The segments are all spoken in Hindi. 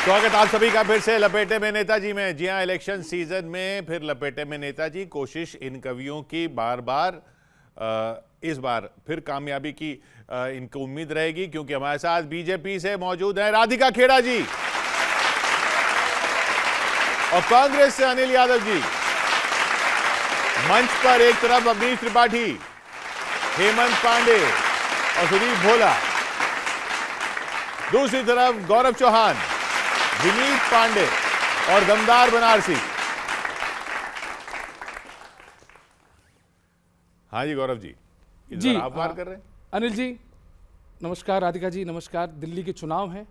स्वागत आप सभी का फिर से लपेटे में नेताजी में। जी हाँ, इलेक्शन सीजन में फिर लपेटे में नेताजी। कोशिश इन कवियों की बार बार इस बार फिर कामयाबी की इनको उम्मीद रहेगी, क्योंकि हमारे साथ बीजेपी से मौजूद है राधिका खेड़ा जी और कांग्रेस से अनिल यादव जी। मंच पर एक तरफ अवनीश त्रिपाठी, हेमंत पांडे और सुदीप भोला, दूसरी तरफ गौरव चौहान, विनीत पांडे और दमदार बनारसी। हाँ जी गौरव जी, जी आप वार कर रहे हैं। अनिल जी नमस्कार, राधिका जी नमस्कार। दिल्ली के चुनाव हैं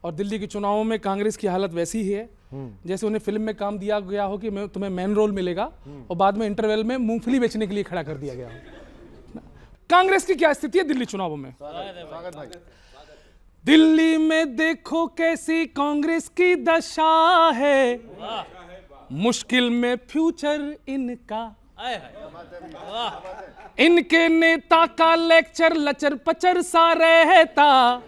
और दिल्ली के चुनावों में कांग्रेस की हालत वैसी ही है जैसे उन्हें फिल्म में काम दिया गया हो कि मैं तुम्हें मेन रोल मिलेगा और बाद में इंटरवल में मूंगफली बेचने के लिए खड़ा कर दिया गया हो। कांग्रेस की क्या स्थिति है दिल्ली चुनावों में? स्वागत भाई। दिल्ली में देखो कैसी कांग्रेस की दशा है, मुश्किल में फ्यूचर इनका। इनके नेता का लेक्चर लचर पचर सा रहता,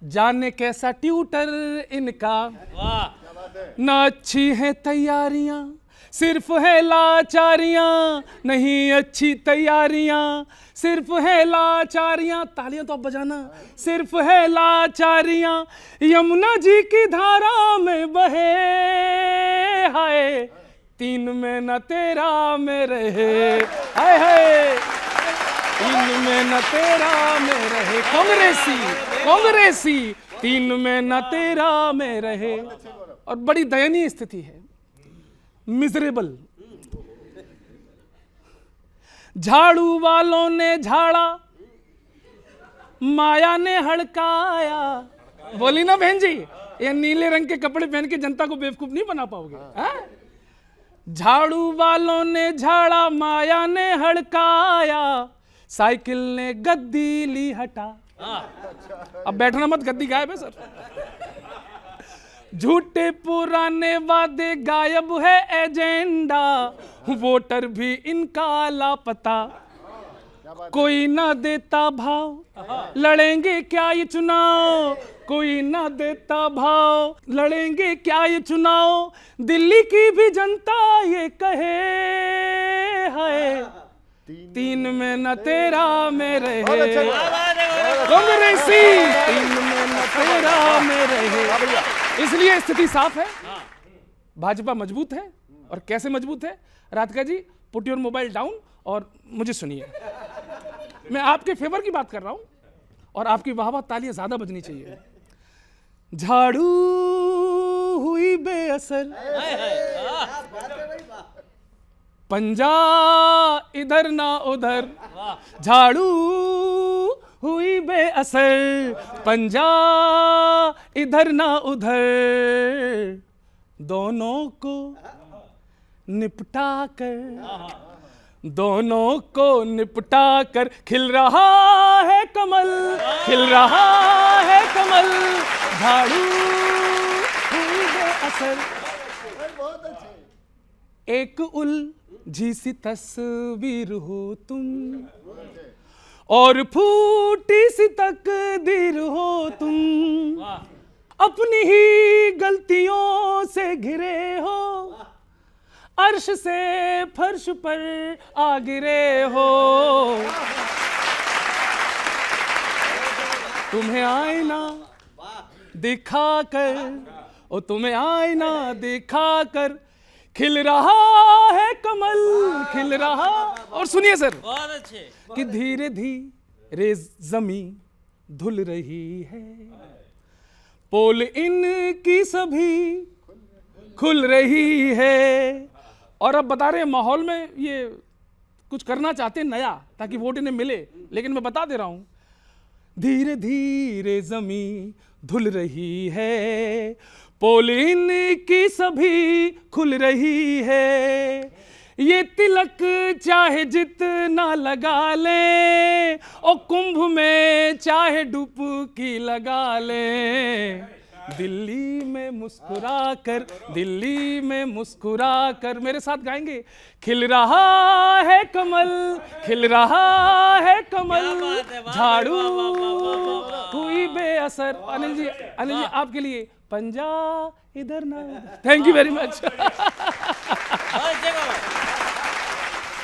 जाने कैसा ट्यूटर इनका। ना अच्छी है तैयारियां, सिर्फ है लाचारियां, नहीं अच्छी तैयारियां, सिर्फ है लाचारियां। तालियां तो अब बजाना। सिर्फ है लाचारियां, यमुना जी की धारा में बहे, हाय तीन में न तेरा में रहे, हाय हाय तीन में न तेरा में रहे। कांग्रेसी कांग्रेसी तीन में न तेरा में रहे। और बड़ी दयनीय स्थिति है, मिजरेबल। झाड़ू वालों ने झाड़ा, माया ने हड़काया। बोली ना बहन जी, ये नीले रंग के कपड़े पहन के जनता को बेवकूफ नहीं बना पाओगे। झाड़ू वालों ने झाड़ा, माया ने हड़काया, साइकिल ने गद्दी ली हटा। अब बैठना मत, गद्दी गायब है सर। झूठे पुराने वादे गायब है एजेंडा, वोटर भी इनका लापता। कोई ना देता भाव, लड़ेंगे क्या ये चुनाव? कोई ना देता भाव, लड़ेंगे क्या ये चुनाव? दिल्ली की भी जनता ये कहे, हाय तीन में न तेरा में रहे। कांग्रेसी तीन में न तेरा में रहे। इसलिए स्थिति साफ है, भाजपा मजबूत है। और कैसे मजबूत है? Radhika ji put your mobile down और मुझे सुनिए। मैं आपके फेवर की बात कर रहा हूं और आपकी वाह वाह तालियां ज्यादा बजनी चाहिए। झाड़ू हुई बेअसर, पंजा इधर ना उधर। झाड़ू हुई बेअसर, पंजा इधर ना उधर। दोनों को निपटा कर, दोनों को निपटा कर खिल रहा है कमल, खिल रहा है कमल। झाड़ू हुई बेअसर। एक उलझी सी तस्वीर हो तुम और फूटी सी तकदीर हो तुम। अपनी ही गलतियों से घिरे हो, अर्श से फर्श पर आ गिरे हो। तुम्हें आईना दिखा कर, ओ तुम्हें आईना दिखा कर खिल रहा है कमल, खिल रहा। और सुनिए सर, बहुत अच्छे, कि धीरे धीरे जमीन धुल रही है, पोल इनकी सभी खुल रही है। और अब बता रहे हैं माहौल में ये कुछ करना चाहते हैं नया, ताकि वोट इन्हें मिले। लेकिन मैं बता दे रहा हूं, धीरे धीरे जमीन धुल रही है, पोल इनकी सभी खुल रही है। ये तिलक चाहे जितना लगा ले, और कुंभ में चाहे डुबकी लगा ले। दिल्ली में मुस्कुरा कर, दिल्ली में मुस्कुरा कर, मेरे साथ गाएंगे। खिल रहा है कमल, खिल रहा है कमल, झाड़ू हुई बेअसर। अनिल जी आपके लिए पंजा इधर ना। Thank you very much.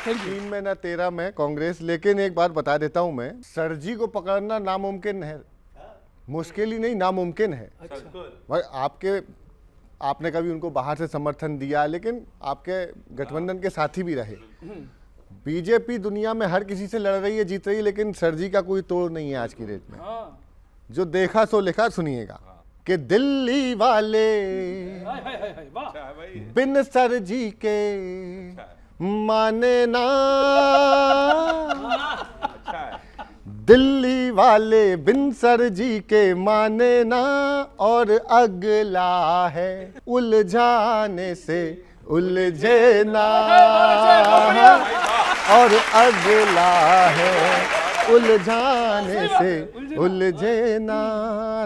3 में ना 13 में कांग्रेस। लेकिन एक बात बता देता हूं मैं, सर जी को पकड़ना नामुमकिन है, मुश्किल ही नहीं नामुमकिन है। भाई आपने कभी उनको बाहर से समर्थन दिया, लेकिन आपके गठबंधन के साथी भी रहे। बीजेपी दुनिया में हर किसी से लड़ रही है, जीत रही है, लेकिन सर जी का कोई तोड़ नहीं है आज की डेट में। जो देखा सो लिखा, सुनिएगा कि दिल्ली वाले बिन सर जी के माने ना, दिल्ली वाले बिन सर जी के माने ना, और अगला है उलझाने से उलझे ना, और अगला है उलझाने से उलझे ना।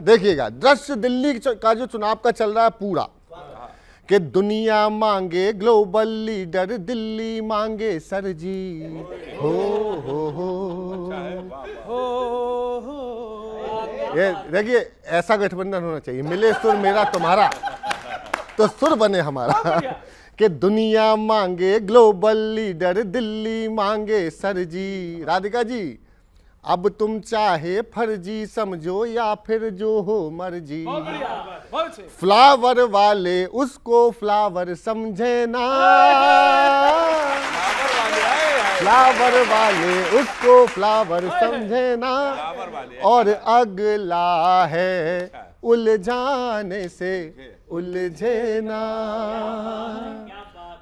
देखिएगा दृश्य दिल्ली का जो चुनाव का चल रहा है पूरा, कि दुनिया मांगे ग्लोबल लीडर, दिल्ली मांगे सर जी। हो ये देखिए, ऐसा गठबंधन होना चाहिए, मिले सुर मेरा तुम्हारा तो सुर बने हमारा। कि दुनिया मांगे ग्लोबल लीडर, दिल्ली मांगे सर जी। राधिका जी, अब तुम चाहे फर्जी समझो या फिर जो हो मर्जी, फ्लावर वाले उसको फ्लावर समझे ना, फ्लावर वाले उसको फ्लावर समझे ना, और अगला है उलझाने से उलझे ना।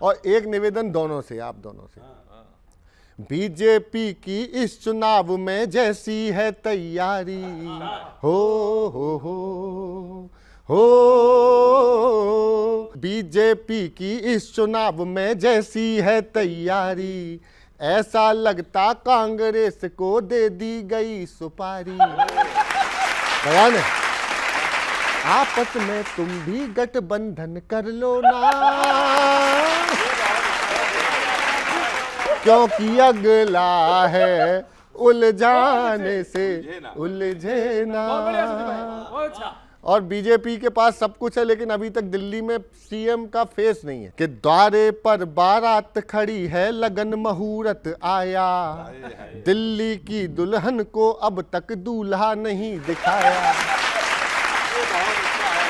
और एक निवेदन दोनों से, आप दोनों से, बीजेपी की इस चुनाव में जैसी है तैयारी, हो बीजेपी की इस चुनाव में जैसी है तैयारी, ऐसा लगता कांग्रेस को दे दी गई सुपारी। बयान है, आपस में तुम भी गठबंधन कर लो ना, क्योंकि अगला है उलझाने से उलझे ना। और बीजेपी के पास सब कुछ है, लेकिन अभी तक दिल्ली में सीएम का फेस नहीं है। कि द्वारे पर बारात खड़ी है, लगन मुहूर्त आया, दिल्ली की दुल्हन को अब तक दूल्हा नहीं दिखाया।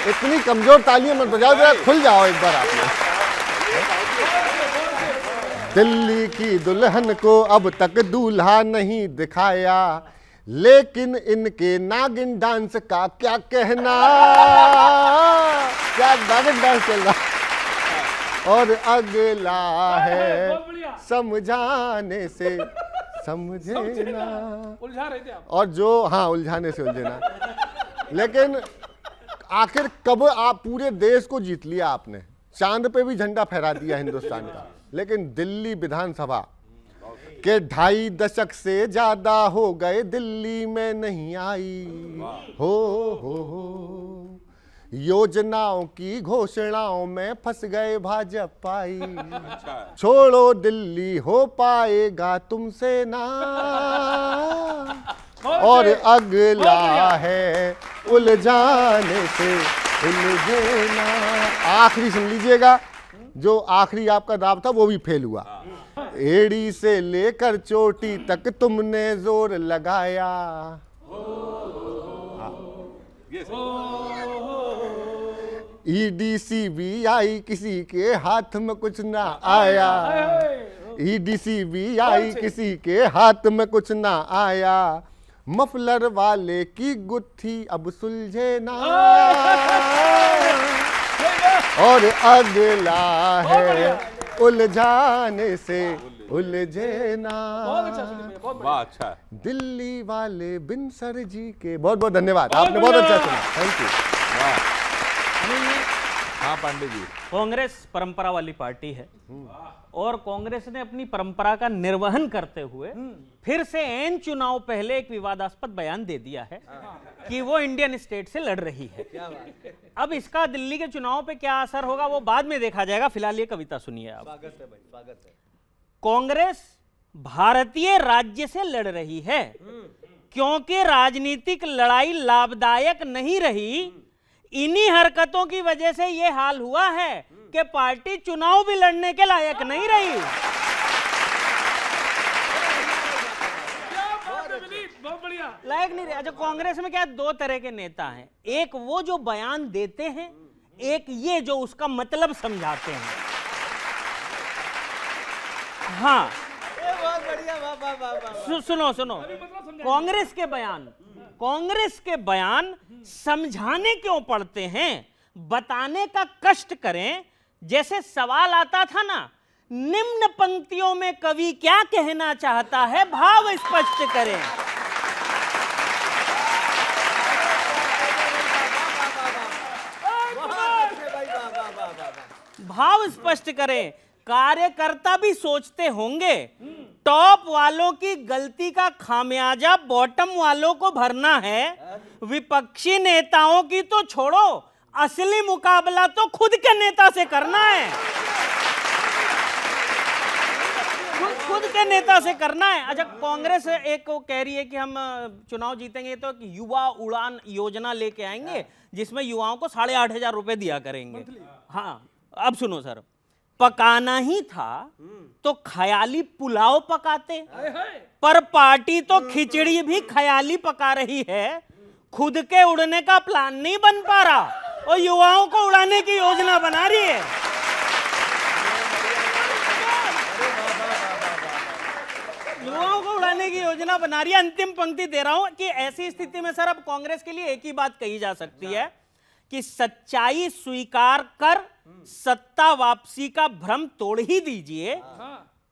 इतनी कमजोर तालियां मत बजाओ, जरा खुल जाओ एक बार आप लोग। दिल्ली की दुल्हन को अब तक दूल्हा नहीं दिखाया, लेकिन इनके नागिन डांस का क्या कहना, क्या नागिन डांस चल रहा। और अगला है समझाने से समझे ना, उलझा रहे थे आप। और जो उलझाने से उलझे ना। लेकिन आखिर कब आप पूरे देश को जीत लिया आपने, चांद पे भी झंडा फहरा दिया हिंदुस्तान का, लेकिन दिल्ली विधानसभा के 2.5 दशक से ज्यादा हो गए दिल्ली में नहीं आई। हो योजनाओं की घोषणाओं में फंस गए भाजपाई। छोड़ो दिल्ली हो पाएगा तुमसे ना, और अगला है उलझाने से उलझे ना। आखिरी सुन लीजिएगा, जो आखिरी आपका दाव था वो भी फेल हुआ। एड़ी से लेकर चोटी तक तुमने जोर लगाया, ईडी सीबीआई किसी के हाथ में कुछ ना आया, ईडी सीबीआई किसी के हाथ में कुछ ना आया, मफलर वाले की गुत्थी अब सुलझे ना, और अगला है उलझाने से उलझे ना। अच्छा। दिल्ली वाले बिन सर जी के। बहुत बहुत धन्यवाद, आपने बहुत अच्छा सुना, थैंक यू। हाँ पांडे जी, कांग्रेस परंपरा वाली पार्टी है और कांग्रेस ने अपनी परंपरा का निर्वहन करते हुए फिर से एन चुनाव पहले एक विवादास्पद बयान दे दिया है कि वो इंडियन स्टेट से लड़ रही है। अब इसका दिल्ली के चुनाव पे क्या असर होगा वो बाद में देखा जाएगा, फिलहाल ये कविता सुनिए आप। स्वागत है भाई, स्वागत है। कांग्रेस भारतीय राज्य से लड़ रही है क्योंकि राजनीतिक लड़ाई लाभदायक नहीं रही। इन्हीं हरकतों की वजह से यह हाल हुआ है कि पार्टी चुनाव भी लड़ने के लायक नहीं रही। बहुत बढ़िया। लायक नहीं रही। अच्छा, कांग्रेस में क्या दो तरह के नेता हैं, एक वो जो बयान देते हैं, एक ये जो उसका मतलब समझाते हैं। हाँ, बहुत बढ़िया, वाह वाह वाह वाह। सुनो सुनो, कांग्रेस के बयान समझाने क्यों पड़ते हैं, बताने का कष्ट करें। जैसे सवाल आता था ना, निम्न पंक्तियों में कवि क्या कहना चाहता है, भाव स्पष्ट करें। भाव स्पष्ट करें। कार्यकर्ता भी सोचते होंगे टॉप वालों की गलती का खामियाजा बॉटम वालों को भरना है। विपक्षी नेताओं की तो छोड़ो, असली मुकाबला तो खुद के नेता से करना है। खुद के नेता से करना है। अच्छा, कांग्रेस एक को कह रही है कि हम चुनाव जीतेंगे तो युवा उड़ान योजना लेके आएंगे जिसमें युवाओं को 8,500 रुपए दिया करेंगे। हाँ, अब सुनो सर, पकाना ही था तो ख्याली पुलाव पकाते, पर पार्टी तो खिचड़ी भी ख्याली पका रही है। खुद के उड़ने का प्लान नहीं बन पा रहा और युवाओं को उड़ाने की योजना बना रही है। युवाओं को उड़ाने की योजना बना रही है। अंतिम पंक्ति दे रहा हूं कि ऐसी स्थिति में सर अब कांग्रेस के लिए एक ही बात कही जा सकती है कि सच्चाई स्वीकार कर सत्ता वापसी का भ्रम तोड़ ही दीजिए।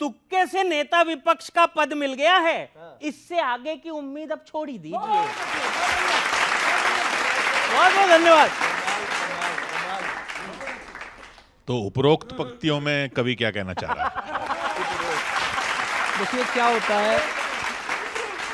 तुक्के से नेता विपक्ष का पद मिल गया है, इससे आगे की उम्मीद अब छोड़ ही दीजिए। बहुत बहुत धन्यवाद। तो उपरोक्त पंक्तियों में कवि क्या कहना चाह रहा है? देखिए क्या होता है,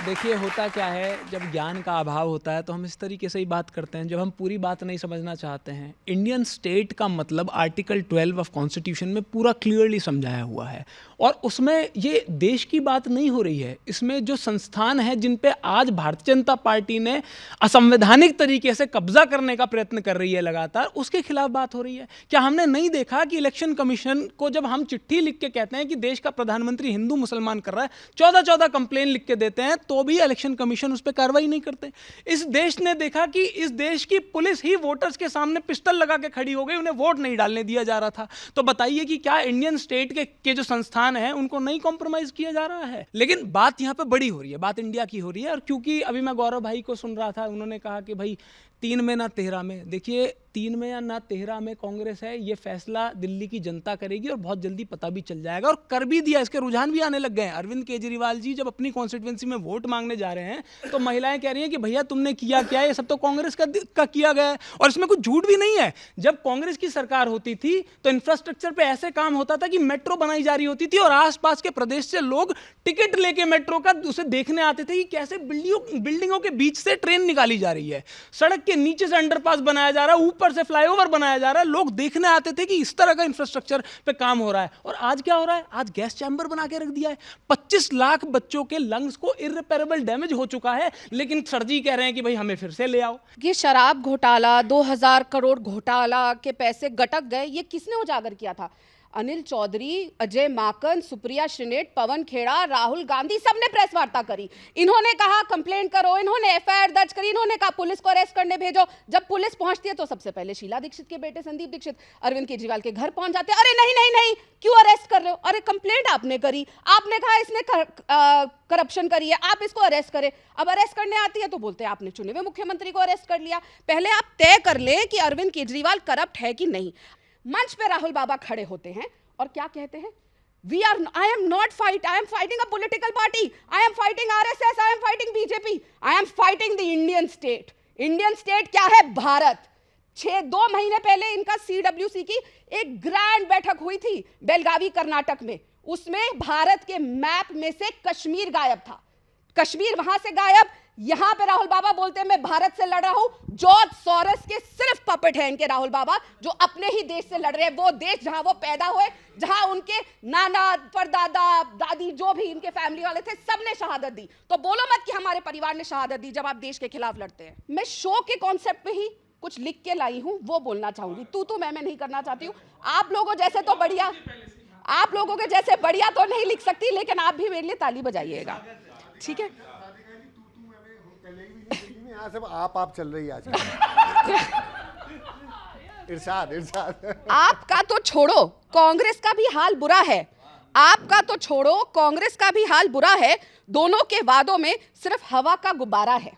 देखिए होता क्या है, जब ज्ञान का अभाव होता है तो हम इस तरीके से ही बात करते हैं। जब हम पूरी बात नहीं समझना चाहते हैं, इंडियन स्टेट का मतलब आर्टिकल 12 ऑफ कॉन्स्टिट्यूशन में पूरा क्लियरली समझाया हुआ है और उसमें ये देश की बात नहीं हो रही है। इसमें जो संस्थान है जिन पे आज भारतीय जनता पार्टी ने असंवैधानिक तरीके से कब्जा करने का प्रयत्न कर रही है लगातार, उसके खिलाफ बात हो रही है। क्या हमने नहीं देखा कि इलेक्शन कमीशन को जब हम चिट्ठी लिख के कहते हैं कि देश का प्रधानमंत्री हिंदू मुसलमान कर रहा है, 14 कंप्लेन लिख के देते हैं तो भी इलेक्शन कमीशन उस पर कार्रवाई नहीं करते। इस देश ने देखा कि इस देश की पुलिस ही वोटर्स के सामने पिस्टल लगा के खड़ी हो गई, उन्हें वोट नहीं डालने दिया जा रहा था। तो बताइए कि क्या इंडियन स्टेट के जो संस्थान है उनको नहीं कॉम्प्रोमाइज किया जा रहा है? लेकिन बात यहां पे बड़ी हो रही है, बात इंडिया की हो रही है। और क्योंकि अभी मैं गौरव भाई को सुन रहा था, उन्होंने कहा कि भाई 3 में ना 13 में, देखिए 3 में या ना 13 में कांग्रेस है, ये फैसला दिल्ली की जनता करेगी और बहुत जल्दी पता भी चल जाएगा और कर भी दिया। इसके रुझान भी आने लग गए हैं। अरविंद केजरीवाल जी जब अपनी कॉन्स्टिट्यूएंसी में वोट मांगने जा रहे हैं तो महिलाएं कह रही हैं कि भैया तुमने किया क्या, ये सब तो कांग्रेस का किया गया है। और इसमें कुछ झूठ भी नहीं है। जब कांग्रेस की सरकार होती थी तो इंफ्रास्ट्रक्चर पे ऐसे काम होता था कि मेट्रो बनाई जा रही होती थी और आसपास के प्रदेश से लोग टिकट लेके मेट्रो का उसे देखने आते थे कि कैसे बिल्डिंगों के बीच से ट्रेन निकाली जा रही है, सड़क के नीचे से अंडरपास बनाया जा रहा है, ऊपर से फ्लाईओवर बनाया जा रहा है। लोग देखने आते थे कि इस तरह का इंफ्रास्ट्रक्चर पे काम हो रहा है। और आज क्या हो रहा है? आज गैस चैम्बर बना के रख दिया है। 25 लाख बच्चों के लंग्स को इर्रिपेरेबल डैमेज हो चुका है, लेकिन सर जी कह रहे हैं कि भाई हमें फिर से ले आओ। ये शराब घोटाला, 2000 करोड़ घोटाला के पैसे गटक गए, ये किसने उजागर किया था? अनिल चौधरी, अजय माकन, सुप्रिया श्रीनेट, पवन खेड़ा, राहुल गांधी, सबने प्रेस वार्ता करी। इन्होंने कहा कंप्लेंट करो, इन्होंने एफआईआर दर्ज करी, इन्होंने कहा पुलिस को अरेस्ट करने भेजो। जब पुलिस पहुंचती है तो सबसे पहले शीला दीक्षित के बेटे संदीप दीक्षित अरविंद केजरीवाल के घर पहुंच जाते हैं। अरे नहीं नहीं नहीं, क्यों अरेस्ट कर रहे हो? अरे कंप्लेंट आपने करी, आपने कहा इसने करप्शन करी है, आप इसको अरेस्ट करें। अब अरेस्ट करने आती है तो बोलते हैं आपने चुने हुए मुख्यमंत्री को अरेस्ट कर लिया। पहले आप तय कर ले कि अरविंद केजरीवाल करप्ट है कि नहीं। मंच पे राहुल बाबा खड़े होते हैं और क्या कहते हैं? I am not fight, I am fighting a political party, I am fighting RSS, I am fighting BJP, I am fighting the Indian state. Indian state क्या है? भारत। 2 महीने पहले इनका CWC की एक ग्रैंड बैठक हुई थी बेलगावी कर्नाटक में। उसमें भारत के मैप में से कश्मीर गायब था। कश्मीर वहां से गायब। यहां पे राहुल बाबा बोलते हैं मैं भारत से लड़ रहा हूं। जॉर्ज सॉरस के सिर्फ पपेट हैं इनके राहुल बाबा, जो अपने ही देश से लड़ रहे हैं। वो देश जहां वो पैदा हुए, जहां उनके नाना परदादा दादी जो भी इनके फैमिली वाले थे, सबने शहादत दी। तो बोलो मत कि हमारे परिवार ने शहादत दी जब आप देश के खिलाफ लड़ते हैं। मैं शो के कॉन्सेप्ट पे ही कुछ लिख के लाई हूं, वो बोलना चाहूंगी। तू मैं नहीं करना चाहती हूं। आप लोगों जैसे तो बढ़िया, आप लोगों के जैसे बढ़िया तो नहीं लिख सकती, लेकिन आप भी मेरे लिए ताली बजाइएगा, ठीक है? यहाँ सब आप चल रही है आज। इरशाद आपका तो छोड़ो, कांग्रेस का भी हाल बुरा है। आपका तो छोड़ो, कांग्रेस का भी हाल बुरा है। दोनों के वादों में सिर्फ हवा का गुब्बारा है।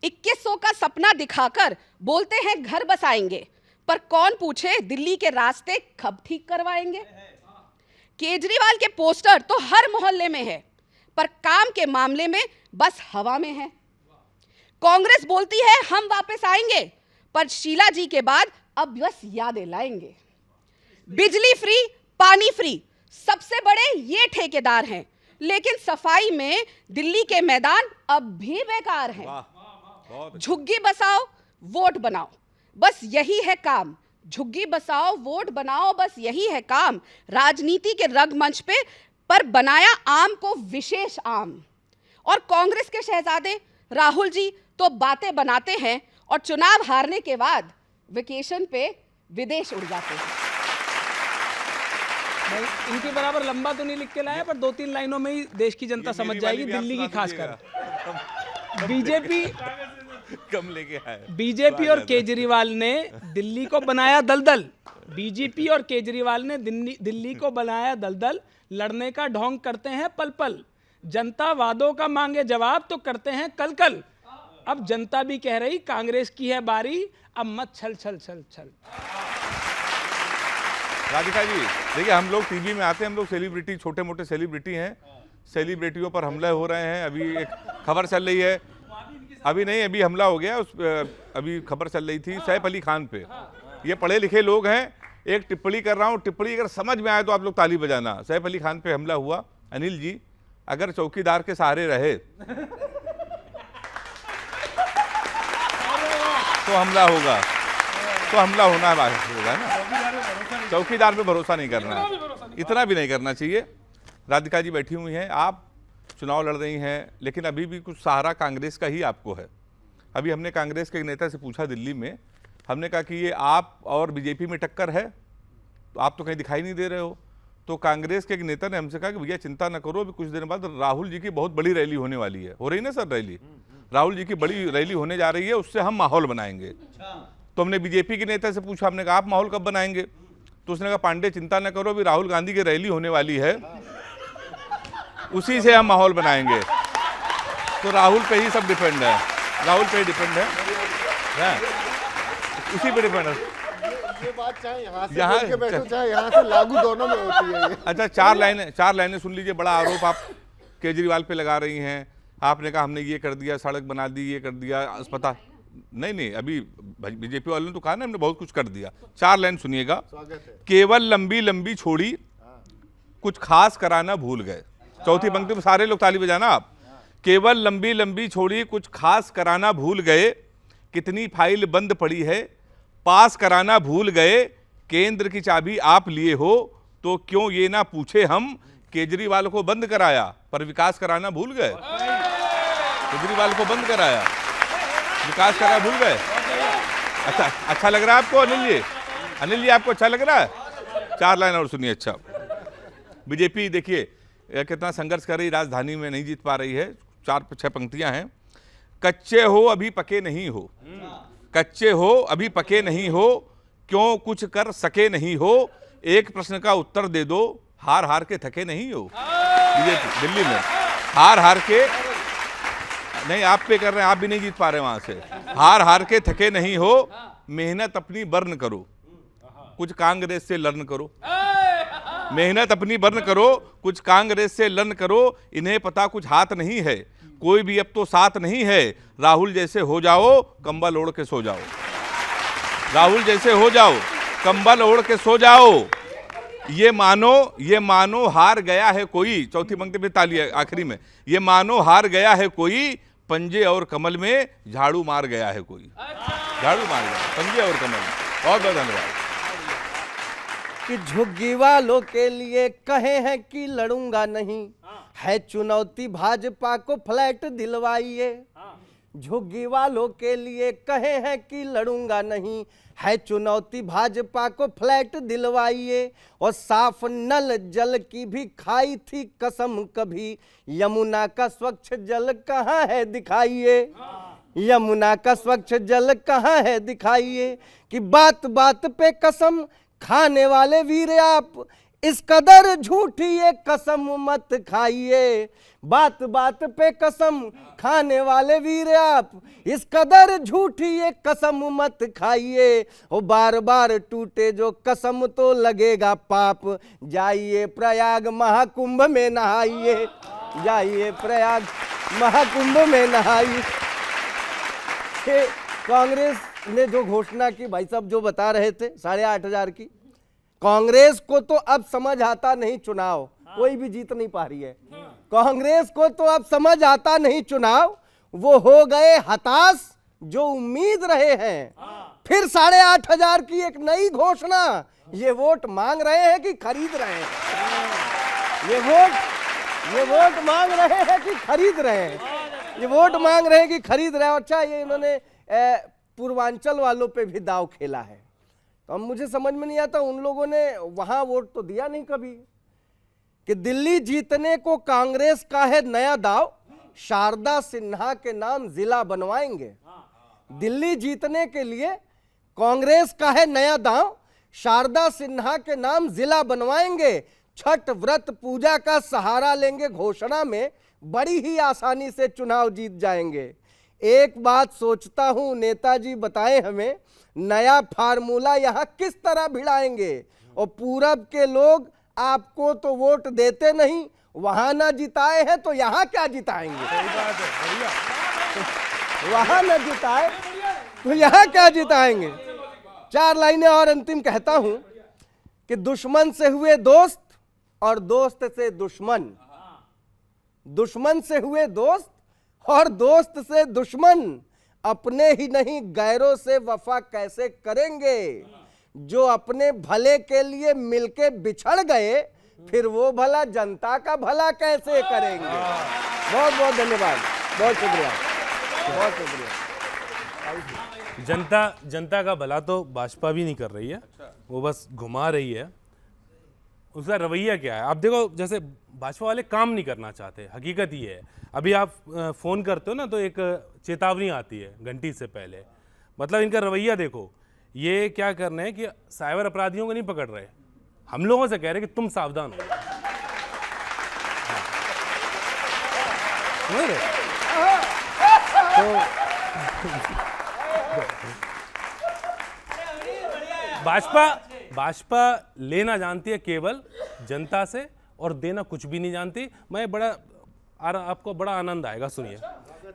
2100 का सपना दिखाकर बोलते हैं घर बसाएंगे, पर कौन पूछे दिल्ली के रास्ते कब ठीक करवाएंगे। केजरीवाल के पोस्टर तो हर मोहल्ले में है, पर काम के मामले में बस हवा में है। कांग्रेस बोलती है हम वापस आएंगे, पर शीला जी के बाद अब बस यादें लाएंगे। बिजली फ्री, पानी फ्री, सबसे बड़े ये ठेकेदार हैं, लेकिन सफाई में दिल्ली के मैदान अब भी बेकार हैं। झुग्गी बसाओ, वोट बनाओ, बस यही है काम। झुग्गी बसाओ, वोट बनाओ, बस यही है काम। राजनीति के रंगमंच पे पर बनाया आम को विशेष आम। और कांग्रेस के शहजादे राहुल जी तो बातें बनाते हैं और चुनाव हारने के बाद वेकेशन पे विदेश उड़ जाते हैं। नहीं, इनके बराबर लंबा तो नहीं लिख के लाया, पर 2-3 लाइनों में ही देश की जनता समझ जाएगी, दिल्ली की खासकर। बीजेपी कम लेके आए। बीजेपी और केजरीवाल ने दिल्ली को बनाया दलदल। बीजेपी और केजरीवाल ने दिल्ली को बनाया दलदल। लड़ने का ढोंग करते हैं पल पल। जनता वादों का मांगे जवाब तो करते हैं कल कल। अब जनता भी कह रही कांग्रेस की है बारी, अब मत छल छल छल छल। राधिका जी देखिए, हम लोग टीवी में आते हैं, हम लोग सेलिब्रिटी, छोटे मोटे सेलिब्रिटी हैं, सेलिब्रिटियों पर हमले हो रहे हैं। अभी एक खबर चल रही है, अभी नहीं, अभी हमला हो गया अभी खबर चल रही थी सैफ अली खान पे। ये पढ़े लिखे लोग हैं, एक टिप्पणी कर रहा हूँ, टिप्पणी अगर समझ में आए तो आप लोग ताली बजाना। सैफ अली खान पे हमला हुआ। अनिल जी अगर चौकीदार के सहारे रहे तो हमला होगा, तो हमला होना होगा ना। चौकीदार पे भरोसा नहीं करना, इतना भी नहीं करना चाहिए। राधिका जी बैठी हुई हैं, आप चुनाव लड़ रही हैं, लेकिन अभी भी कुछ सहारा कांग्रेस का ही आपको है। अभी हमने कांग्रेस के एक नेता से पूछा दिल्ली में, हमने कहा कि ये आप और बीजेपी में टक्कर है, तो आप तो कहीं दिखाई नहीं दे रहे हो। तो कांग्रेस के एक नेता ने हमसे कहा कि भैया चिंता न करो, अभी कुछ दिन बाद राहुल जी की बहुत बड़ी रैली होने वाली है। हो रही ना सर रैली, राहुल जी की बड़ी रैली होने जा रही है, उससे हम माहौल बनाएंगे। तो हमने बीजेपी के नेता से पूछा, हमने कहा आप माहौल कब बनाएंगे? तो उसने कहा पांडे चिंता न करो, अभी राहुल गांधी की रैली होने वाली है, उसी से हम माहौल बनाएंगे। तो राहुल पे ही सब डिपेंड है, राहुल पे ही डिपेंड है, उसी पे डिपेंड है। ये बात चाहे यहाँ से बोल के बैठो, चाहे यहाँ से लागू, दोनों में होती है ये। अच्छा, चार लाइनें सुन लीजिए। बड़ा आरोप आप केजरीवाल पे लगा रही हैं। आपने कहा हमने ये कर दिया, सड़क बना दी, ये कर दिया, अस्पताल नहीं, अभी बीजेपी वालों ने तो कहा ना हमने बहुत कुछ कर दिया। 4 लाइन सुनिएगा। केवल लंबी लंबी छोड़ी, कुछ खास कराना भूल गए। चौथी पंक्ति में सारे लोग ताली बजाना आप। केवल लंबी लंबी छोड़ी, कुछ खास कराना भूल गए, कितनी फाइल बंद पड़ी है, पास कराना भूल गए, केंद्र की चाबी आप लिए हो, तो क्यों ये ना पूछे हम, केजरीवाल को बंद कराया पर विकास कराना भूल गए। केजरीवाल को बंद कराया, विकास कराना भूल गए। अच्छा लग रहा है आपको अनिल जी? अनिल जी आपको अच्छा लग रहा है? 4 लाइन और सुनिए। अच्छा, बीजेपी देखिए कितना संघर्ष कर रही, राजधानी में नहीं जीत पा रही है। 4-6 पंक्तियां हैं। कच्चे हो अभी पके नहीं हो, कच्चे हो अभी पके नहीं हो, क्यों कुछ कर सके नहीं हो, एक प्रश्न का उत्तर दे दो, हार हार के थके नहीं हो। बीजेपी दिल्ली में हार हार के नहीं, आप पे कर रहे हैं, आप भी नहीं जीत पा रहे वहां से। हार हार के थके नहीं हो, मेहनत अपनी बर्न करो, कुछ कांग्रेस से लर्न करो। मेहनत अपनी बर्न करो, कुछ कांग्रेस से लर्न करो, इन्हें पता कुछ हाथ नहीं है, कोई भी अब तो साथ नहीं है, राहुल जैसे हो जाओ, कंबल ओढ़ के सो जाओ। राहुल जैसे हो जाओ, कंबल ओढ़ के सो जाओ। ये मानो हार गया है कोई, चौथी पंक्ति पे ताली है आखिरी में, ये मानो हार गया है कोई, पंजे और कमल में झाड़ू मार गया है कोई। झाड़ू मार गया पंजे और कमल में। बहुत बहुत धन्यवाद। कि झुग्गी वालों के लिए कहे हैं कि लड़ूंगा नहीं, है चुनौती भाजपा को फ्लैट दिलवाइए। झुग्गी वालों के लिए कहे हैं कि लड़ूंगा नहीं, है चुनौती भाजपा को फ्लैट दिलवाइए। और साफ नल जल की भी खाई थी कसम कभी, यमुना का स्वच्छ जल कहाँ है दिखाइए। यमुना का स्वच्छ जल कहाँ है दिखाइए। कि बात बात पे कसम खाने वाले वीर आप, इस कदर झूठी ये कसम मत खाइए। बात बात पे कसम खाने वाले वीर आप, इस कदर झूठी ये कसम मत खाइए। ओ बार बार टूटे जो कसम तो लगेगा पाप, जाइए प्रयाग महाकुंभ में नहाइए। जाइए प्रयाग महाकुंभ में नहाइए। कांग्रेस ने जो घोषणा की, भाई साहब जो बता रहे थे 8,500 की, कांग्रेस को तो अब समझ आता नहीं चुनाव, कोई भी जीत नहीं पा रही है। कांग्रेस को तो अब समझ आता नहीं चुनाव, वो हो गए हताश जो उम्मीद रहे हैं। फिर 8,500 की एक नई घोषणा, ये वोट मांग रहे हैं कि खरीद रहे हैं। ये वोट मांग रहे हैं कि खरीद रहे हैं। ये वोट मांग रहे हैं कि खरीद रहे हैं। अच्छा, ये इन्होंने पूर्वांचल वालों पे भी दाव खेला है। तो अब मुझे समझ में नहीं आता, उन लोगों ने वहां वोट तो दिया नहीं कभी। कि दिल्ली जीतने को कांग्रेस का है नया दाव, शारदा सिन्हा के नाम जिला बनवाएंगे। दिल्ली जीतने के लिए कांग्रेस का है नया दाव, शारदा सिन्हा के नाम जिला बनवाएंगे। छठ व्रत पूजा का सहारा लेंगे घोषणा में, बड़ी ही आसानी से चुनाव जीत जाएंगे। एक बात सोचता हूं, नेताजी बताएं हमें नया फार्मूला यहां किस तरह भिड़ाएंगे। और पूरब के लोग आपको तो वोट देते नहीं, वहां ना जिताए हैं तो यहां क्या जिताएंगे। वहां ना जिताए तो यहां क्या जिताएंगे। 4 लाइनें और अंतिम कहता हूं कि दुश्मन से हुए दोस्त और दोस्त से दुश्मन, दुश्मन से हुए दोस्त और दोस्त से दुश्मन, अपने ही नहीं गैरों से वफा कैसे करेंगे। जो अपने भले के लिए मिलके बिछड़ गए, फिर वो भला जनता का भला कैसे करेंगे। बहुत बहुत धन्यवाद, बहुत शुक्रिया, बहुत शुक्रिया। जनता का भला तो भाजपा भी नहीं कर रही है, वो बस घुमा रही है। उसका रवैया क्या है आप देखो, जैसे भाजपा वाले काम नहीं करना चाहते, हकीकत ये है। अभी आप फ़ोन करते हो ना तो एक चेतावनी आती है घंटी से पहले, मतलब इनका रवैया देखो। ये क्या कर रहे हैं कि साइबर अपराधियों को नहीं पकड़ रहे, हम लोगों से कह रहे हैं कि तुम सावधान हो। भाजपा लेना जानती है केवल जनता से और देना कुछ भी नहीं जानती। मैं आपको बड़ा आनंद आएगा, सुनिए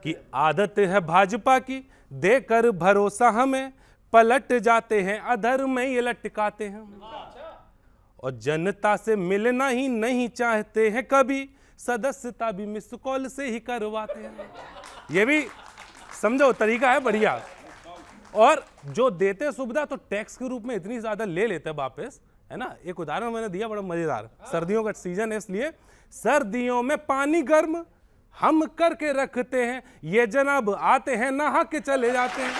कि आदत है भाजपा की देकर भरोसा हमें, पलट जाते हैं अधर में ये लटकाते हैं। और जनता से मिलना ही नहीं चाहते हैं कभी, सदस्यता भी मिस कॉल से ही करवाते हैं। ये भी समझो तरीका है बढ़िया। और जो देते सुविधा तो टैक्स के रूप में इतनी ज्यादा ले लेते हैं वापस, है ना। एक उदाहरण मैंने दिया बड़ा मजेदार, सर्दियों का सीजन है इसलिए, सर्दियों में पानी गर्म हम करके रखते हैं, ये जनाब आते हैं नहा के चले जाते हैं।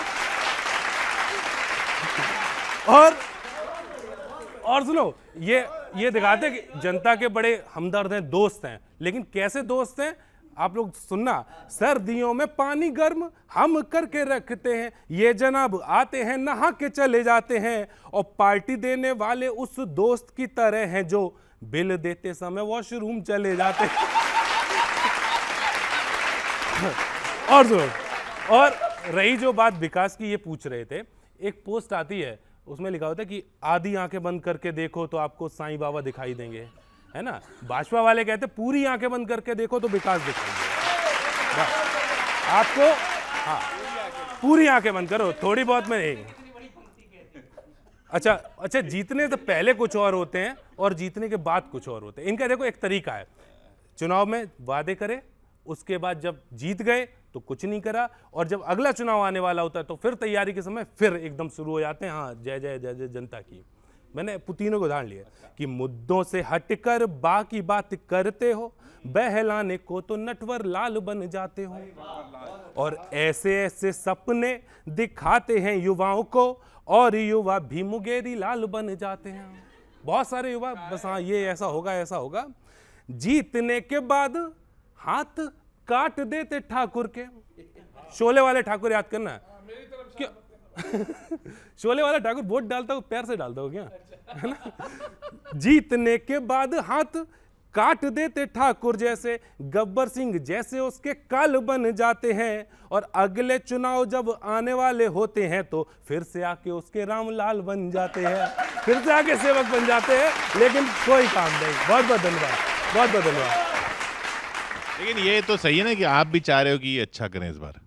और सुनो, ये दिखाते कि जनता के बड़े हमदर्द हैं, दोस्त हैं। लेकिन कैसे दोस्त हैं आप लोग सुनना, सर्दियों में पानी गर्म हम करके रखते हैं, ये जनाब आते हैं नहा के चले जाते हैं। और पार्टी देने वाले उस दोस्त की तरह हैं जो बिल देते समय वॉशरूम चले जाते हैं। और सुनो, और रही जो बात विकास की, ये पूछ रहे थे, एक पोस्ट आती है उसमें लिखा होता है कि आधी आंखें बंद करके देखो तो आपको साईं बाबा दिखाई देंगे, है ना। भाजपा वाले कहते पूरी आंखें बंद करके देखो तो विकास दिखाई देगा आपको। हाँ, पूरी आंखें बंद करो, थोड़ी बहुत में नहीं। अच्छा जीतने से पहले कुछ और होते हैं और जीतने के बाद कुछ और होते हैं। इनका देखो एक तरीका है, चुनाव में वादे करे, उसके बाद जब जीत गए तो कुछ नहीं करा, और जब अगला चुनाव आने वाला होता है तो फिर तैयारी के समय फिर एकदम शुरू हो जाते हैं, हाँ जय जय जय जय जनता की। मैंने तीनों को उदाहरण लिया कि मुद्दों से हटकर बाकी बात करते हो, बहलाने को तो नटवर लाल बन जाते हो, और ऐसे ऐसे सपने दिखाते हैं युवाओं को, और युवा भी मुंगेरी लाल बन जाते हैं। बहुत सारे युवा बस हाँ ये ऐसा होगा। जीतने के बाद हाथ काट देते ठाकुर के। शोले वाले ठाकुर याद करना है क्या? शोले वाला ठाकुर वोट डालता हो पैर से डालता हो क्या, है ना? जीतने के बाद हाथ काट देते ठाकुर जैसे, गब्बर सिंह जैसे उसके काल बन जाते हैं, और अगले चुनाव जब आने वाले होते हैं तो फिर से आके उसके रामलाल बन जाते हैं, फिर से आके सेवक बन जाते हैं, लेकिन कोई काम नहीं। बहुत बहुत धन्यवाद, बहुत बहुत धन्यवाद। लेकिन ये तो सही है ना कि आप भी चाह रहे हो कि ये अच्छा करें इस बार।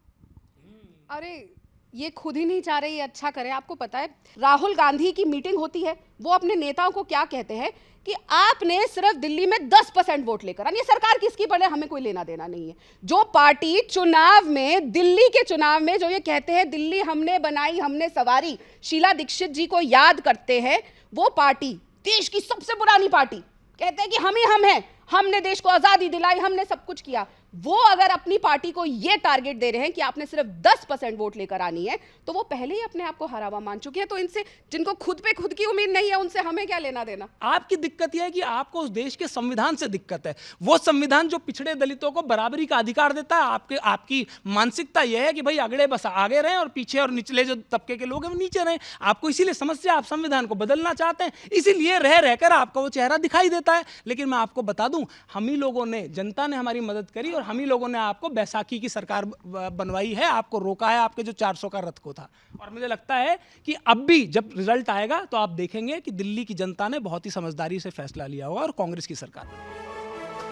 अरे ये खुद ही नहीं चाह रहे ये अच्छा करे। आपको पता है राहुल गांधी की मीटिंग होती है, वो अपने नेताओं को क्या कहते हैं कि आपने सिर्फ दिल्ली में 10% वोट लेकर आनी है, सरकार किसकी बने हमें कोई लेना देना नहीं है। जो पार्टी चुनाव में, दिल्ली के चुनाव में जो ये कहते हैं दिल्ली हमने बनाई हमने सवारी, शीला दीक्षित जी को याद करते हैं, वो पार्टी देश की सबसे पुरानी पार्टी, कहते हैं कि हम ही हम हैं, हमने देश को आजादी दिलाई, हमने सब कुछ किया। वो अगर अपनी पार्टी को ये टारगेट दे रहे हैं कि आपने सिर्फ 10% वोट लेकर आनी है, तो वो पहले ही अपने आप को हारा हुआ मान चुके हैं। तो इनसे जिनको खुद पे खुद की उम्मीद नहीं है, उनसे हमें क्या लेना देना। आपकी दिक्कत यह है कि आपको उस देश के संविधान से दिक्कत है, वो संविधान जो पिछड़े दलितों को बराबरी का अधिकार देता है। आपकी मानसिकता यह है कि भाई अगले बस आगे रहें और पीछे और निचले जो तबके के लोग हैं वो नीचे रहें। आपको इसीलिए समस्या, आप संविधान को बदलना चाहते हैं, इसीलिए रह रहकर आपका वो चेहरा दिखाई देता है। लेकिन मैं आपको बता दूं, हम ही लोगों ने, जनता ने हमारी मदद करी और हम ही लोगों ने आपको बैसाखी की सरकार बनवाई है, आपको रोका है आपके जो 400 का रथ को था। और मुझे लगता है कि अब भी जब रिजल्ट आएगा तो आप देखेंगे कि दिल्ली की जनता ने बहुत ही समझदारी से फैसला लिया होगा और कांग्रेस की सरकार।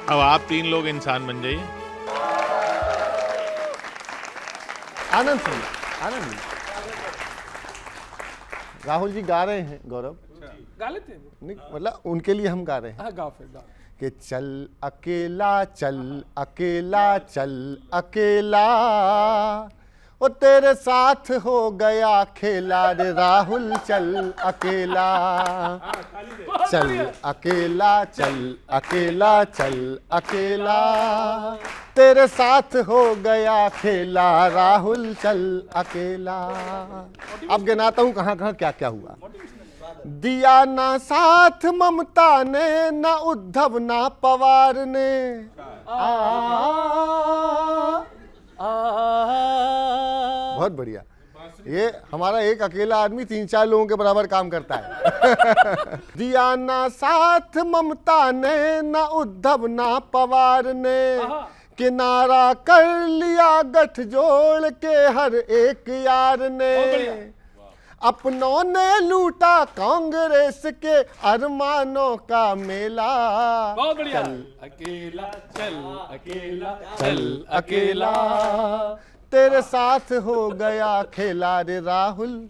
अब आप तीन लोग इंसान बन जाइए। आनंद सिंह, आनंद राहुल जी गा रहे हैं, गौरव गा लेते हैं, नहीं मतलब उनके लिए हम गा रहे हैं। हाँ गाओ फिर गाओ। कि चल अकेला चल अकेला चल अकेला, ओ तेरे साथ हो गया खेला रे राहुल, चल अकेला चल अकेला चल अकेला चल अकेला, तेरे साथ हो गया खेला राहुल, चल अकेला। अब गिनाता हूँ कहाँ कहाँ क्या क्या हुआ। दिया ना साथ ममता ने, ना उद्धव ना पवार ने, बहुत बढ़िया। ये हमारा एक अकेला आदमी 3-4 लोगों के बराबर काम करता है। दिया ना साथ ममता ने, ना उद्धव ना पवार ने, किनारा कर लिया गठजोड़ के हर एक यार ने, अपनों ने लूटा कांग्रेस के अरमानों का मेला। बहुत बढ़िया। चल अकेला चल अकेला चल अकेला, तेरे साथ हो गया खेला रे राहुल।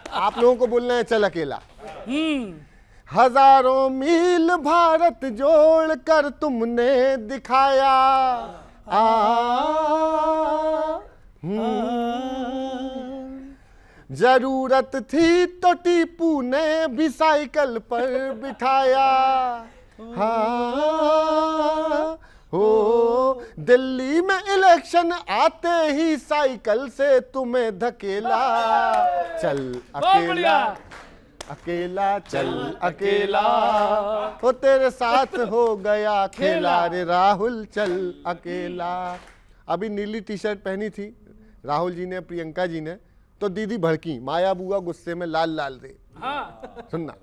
आप लोगों को बोलना है चल अकेला। हजारों मील भारत जोड़ कर तुमने दिखाया, जरूरत थी तो टीपू ने भी साइकिल पर बिठाया। हाँ हो दिल्ली में इलेक्शन आते ही साइकिल से तुम्हें धकेला, चल अकेला अकेला चल अकेला, हो तेरे साथ हो गया खेला रे राहुल, चल अकेला। अभी नीली टी शर्ट पहनी थी राहुल जी ने, प्रियंका जी ने, तो दीदी भड़की, माया बुआ गुस्से में लाल लाल रे। हाँ। सुनना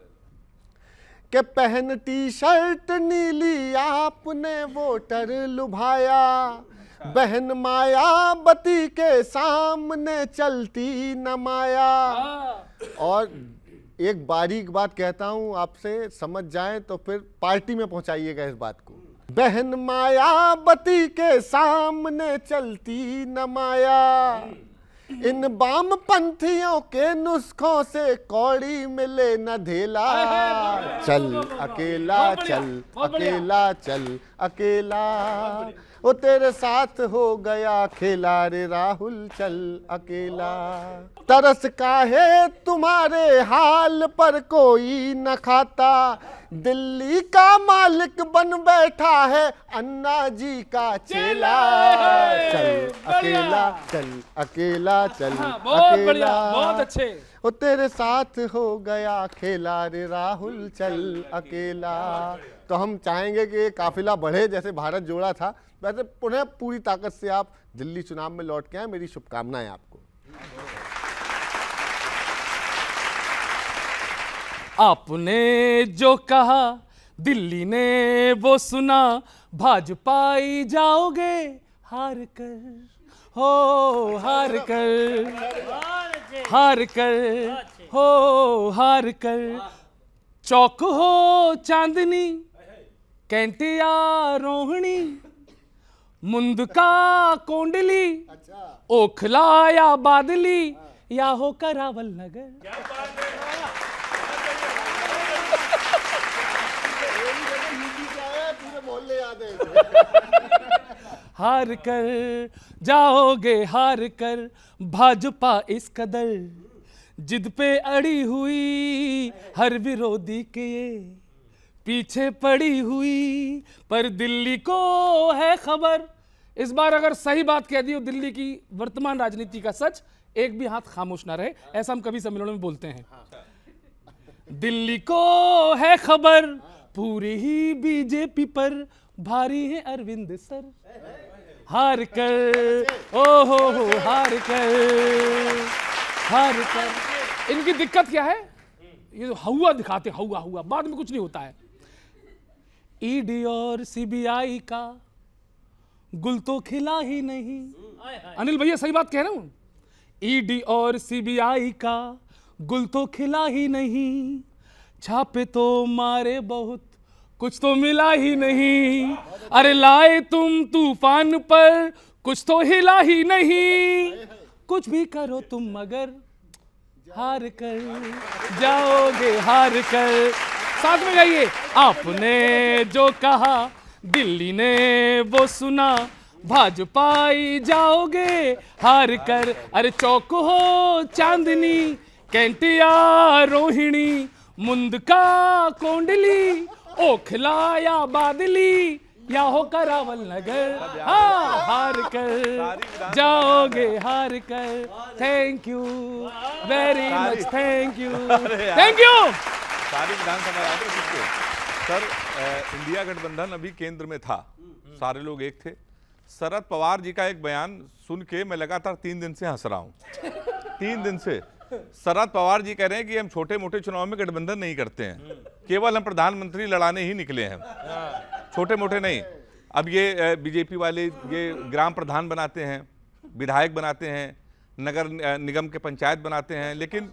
कि पहन टी शर्ट नीली आपने वोटर लुभाया, बहन मायावती के सामने चलती न माया। और एक बारीक बात कहता हूं आपसे, समझ जाएं तो फिर पार्टी में पहुंचाइएगा इस बात को। बहन मायावती के सामने चलती न माया, इन वाम पंथियों के नुस्खों से कौड़ी मिले न धेला। चल अकेला चल अकेला चल अकेला, वो तेरे साथ हो गया खेला रे राहुल चल अकेला। तरस काहे तुम्हारे हाल पर कोई न खाता, दिल्ली का मालिक बन बैठा है अन्ना जी का चेला। चल अकेला चल अकेला चल बहुत बढ़िया, अकेला, बहुत अच्छे। वो तेरे साथ हो गया खेला रे राहुल चल अकेला। तो हम चाहेंगे कि ये काफिला बढ़े, जैसे भारत जोड़ा था वैसे पुनः पूरी ताकत से आप दिल्ली चुनाव में लौट के आए। मेरी शुभकामनाएं आपको। आपने जो कहा दिल्ली ने वो सुना, भाजपाई जाओगे हार कर, हो हार कर, हार कर, हो हार कर। चौक हो चांदनी कैंटिया रोहिणी, मुंद का कोंडली ओखला या बादली, या हो करावल नगर। हार कर जाओगे हार कर, भाजपा इस कदर जिद पे अड़ी हुई, हर विरोधी के ये पीछे पड़ी हुई, पर दिल्ली को है खबर। इस बार अगर सही बात कह दी हो दिल्ली की वर्तमान राजनीति का सच, एक भी हाथ खामोश ना रहे, ऐसा हम कभी सम्मेलनों में बोलते हैं। दिल्ली को है खबर पूरी ही बीजेपी पर, भारी है अरविंद सर हार कर, ओ हो हार कर, हार कर। इनकी दिक्कत क्या है, ये हुआ दिखाते, हुआ बाद में कुछ नहीं होता है। ईडी और सीबीआई का गुल तो खिला ही नहीं। अनिल भैया सही बात कह रहा हूं, ईडी और सीबीआई का गुल तो खिला ही नहीं, छापे तो मारे बहुत कुछ तो मिला ही नहीं। अरे लाए तुम तूफान पर कुछ तो हिला ही नहीं, कुछ भी करो तुम मगर हार कर जाओगे हार कर। साथ में गाइए, आपने जो कहा दिल्ली ने वो सुना, भाजपाई जाओगे हार कर। अरे चौक हो चांदनी कैंटिया रोहिणी, मुंद का कोंडली ओखला या बादली, या हो करावल नगर, हाँ हार कर जाओगे हार कर। Thank you very much, thank you, thank you. सारी विधानसभा याद है किसको? सर, इंडिया गठबंधन अभी केंद्र में था, सारे लोग एक थे। शरद पवार जी का एक बयान सुन के मैं लगातार 3 दिन से हंस रहा हूं। 3 दिन से शरद पवार जी कह रहे हैं कि हम छोटे मोटे चुनाव में गठबंधन नहीं करते हैं, केवल हम प्रधानमंत्री लड़ाने ही निकले हैं, छोटे मोटे नहीं। अब ये बीजेपी वाले ये ग्राम प्रधान बनाते हैं, विधायक बनाते हैं, नगर निगम के पंचायत बनाते हैं, लेकिन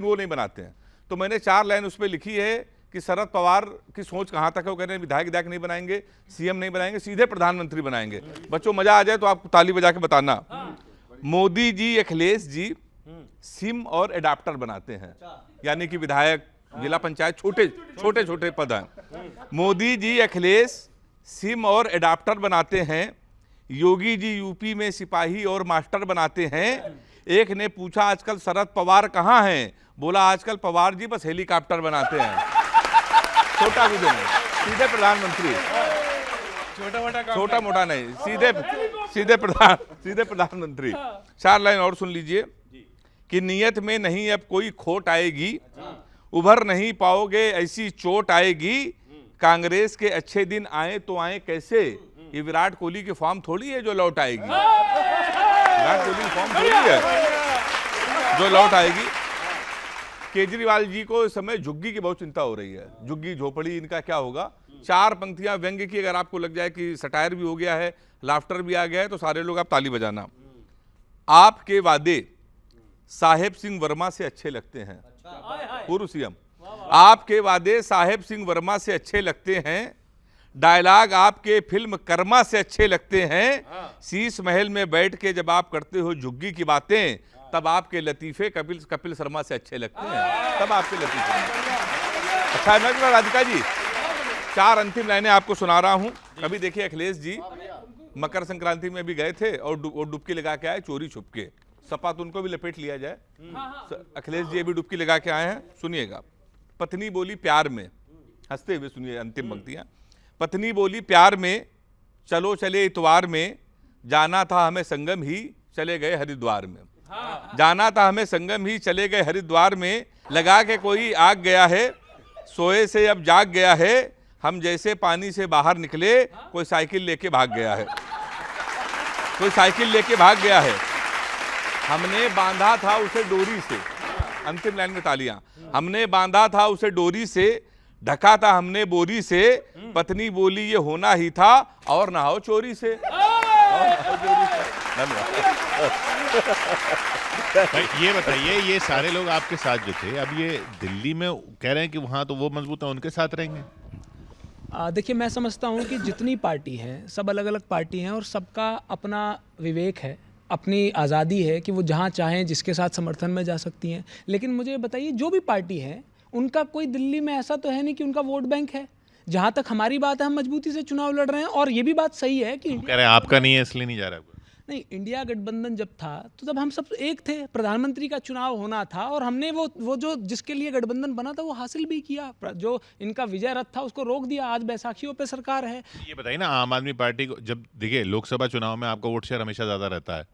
वो नहीं बनाते हैं। तो मैंने 4 लाइन उस पर लिखी है कि शरद पवार की सोच कहाँ तक है। वो कह रहे हैं विधायक नहीं बनाएंगे, सीएम नहीं बनाएंगे, सीधे प्रधानमंत्री बनाएंगे। बच्चों मजा आ जाए तो आपको ताली बजा के बताना। मोदी जी अखिलेश जी सिम और एडाप्टर बनाते हैं, यानी कि विधायक, जिला पंचायत, छोटे छोटे पद हैं। मोदी जी अखिलेश सिम और एडाप्टर बनाते हैं, योगी जी यूपी में सिपाही और मास्टर बनाते हैं। एक ने पूछा आजकल शरद पवार कहाँ हैं, बोला आजकल पवार जी बस हेलीकॉप्टर बनाते हैं। छोटा भी नहीं, सीधे प्रधानमंत्री, छोटा मोटा नहीं, सीधे प्रधानमंत्री। 4 लाइन और सुन लीजिए कि नियत में नहीं अब कोई खोट आएगी, उभर नहीं पाओगे ऐसी चोट आएगी, कांग्रेस के अच्छे दिन आए तो आए कैसे, ये विराट कोहली की फॉर्म थोड़ी है जो लौट आएगी, विराट कोहली की फॉर्म थोड़ी है जो लौट आएगी। केजरीवाल जी को इस समय झुग्गी की बहुत चिंता हो रही है, झुग्गी झोपड़ी इनका क्या होगा। 4 पंक्तियां व्यंग्य की अगर आपको लग जाए कि सटायर भी हो गया है, लाफ्टर भी आ गया है, तो सारे लोग आप ताली बजाना। आपके वादे साहेब सिंह वर्मा से अच्छे लगते हैं, पूर्व सीएम। आपके वादे साहेब सिंह वर्मा से अच्छे लगते हैं, डायलॉग आपके फिल्म कर्मा से अच्छे लगते हैं, शीश महल में बैठ के जब आप करते हो झुग्गी की बातें, तब आपके लतीफे कपिल शर्मा से अच्छे लगते हैं, तब आपके लतीफे। अच्छा है ना राधिका जी? 4 अंतिम लाइनें आपको सुना रहा हूं। कभी देखिए अखिलेश जी मकर संक्रांति में भी गए थे और डुबकी लगा के आए चोरी छुप के। सपा तो उनको भी लपेट लिया जाए। अखिलेश जी भी डुबकी लगा के आए हैं, सुनिएगा। पत्नी बोली प्यार में, हंसते हुए सुनिए अंतिम पंक्तियां। पत्नी बोली प्यार में, चलो चले इतवार में, जाना था हमें संगम ही चले गए हरिद्वार में। जाना था हमें संगम ही चले गए हरिद्वार में, लगा के कोई आग गया है, सोए से अब जाग गया है, हम जैसे पानी से बाहर निकले कोई साइकिल लेके भाग गया है, कोई साइकिल लेके भाग गया है, हमने बांधा था उसे डोरी से। अंतिम लाइन में तालियां। हमने बांधा था उसे डोरी से, ढका था हमने बोरी से, पत्नी बोली ये होना ही था और ना हो चोरी से। भाई ये बताइए, ये सारे लोग आपके साथ जो थे, अब ये दिल्ली में कह रहे हैं कि वहां तो वो मजबूत है, उनके साथ रहेंगे? देखिए, मैं समझता हूँ कि जितनी पार्टी हैं सब अलग अलग पार्टी हैं और सबका अपना विवेक है, अपनी आज़ादी है कि वो जहाँ चाहें जिसके साथ समर्थन में जा सकती हैं। लेकिन मुझे बताइए, जो भी पार्टी है उनका कोई दिल्ली में ऐसा तो है नहीं कि उनका वोट बैंक है। जहाँ तक हमारी बात है, हम मजबूती से चुनाव लड़ रहे हैं। और ये भी बात सही है कि कह रहे हैं आपका नहीं है इसलिए नहीं जा रहा। नहीं, इंडिया गठबंधन जब था तो तब हम सब एक थे, प्रधानमंत्री का चुनाव होना था और हमने वो जो जिसके लिए गठबंधन बना था वो हासिल भी किया। जो इनका विजय रथ था उसको रोक दिया। आज बैसाखियों पे सरकार है। ये बताइए ना, आम आदमी पार्टी को जब देखिए लोकसभा चुनाव में आपका वोट शेयर हमेशा ज़्यादा रहता है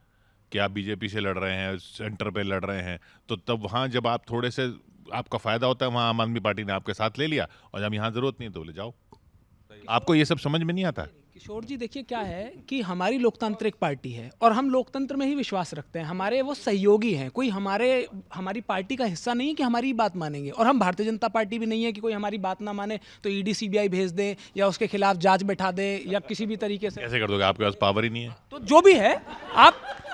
कि आप बीजेपी से लड़ रहे हैं, सेंटर पे लड़ रहे हैं, तो तब वहाँ जब आप थोड़े से आपका फायदा होता है, वहाँ आम आदमी पार्टी ने आपके साथ ले लिया, और जब यहाँ जरूरत नहीं है तो ले जाओ। आपको ये सब समझ में नहीं आता? किशोर जी, देखिए क्या है कि हमारी लोकतांत्रिक पार्टी है और हम लोकतंत्र में ही विश्वास रखते हैं। हमारे वो सहयोगी हैं, कोई हमारी पार्टी का हिस्सा नहीं है कि हमारी बात मानेंगे। और हम भारतीय जनता पार्टी भी नहीं है कि कोई हमारी बात ना माने तो ईडी सीबीआई भेज दे या उसके खिलाफ जांच बैठा दे या किसी भी तरीके से। कैसे कर दोगे? आपके पास पावर ही नहीं है। तो जो भी है,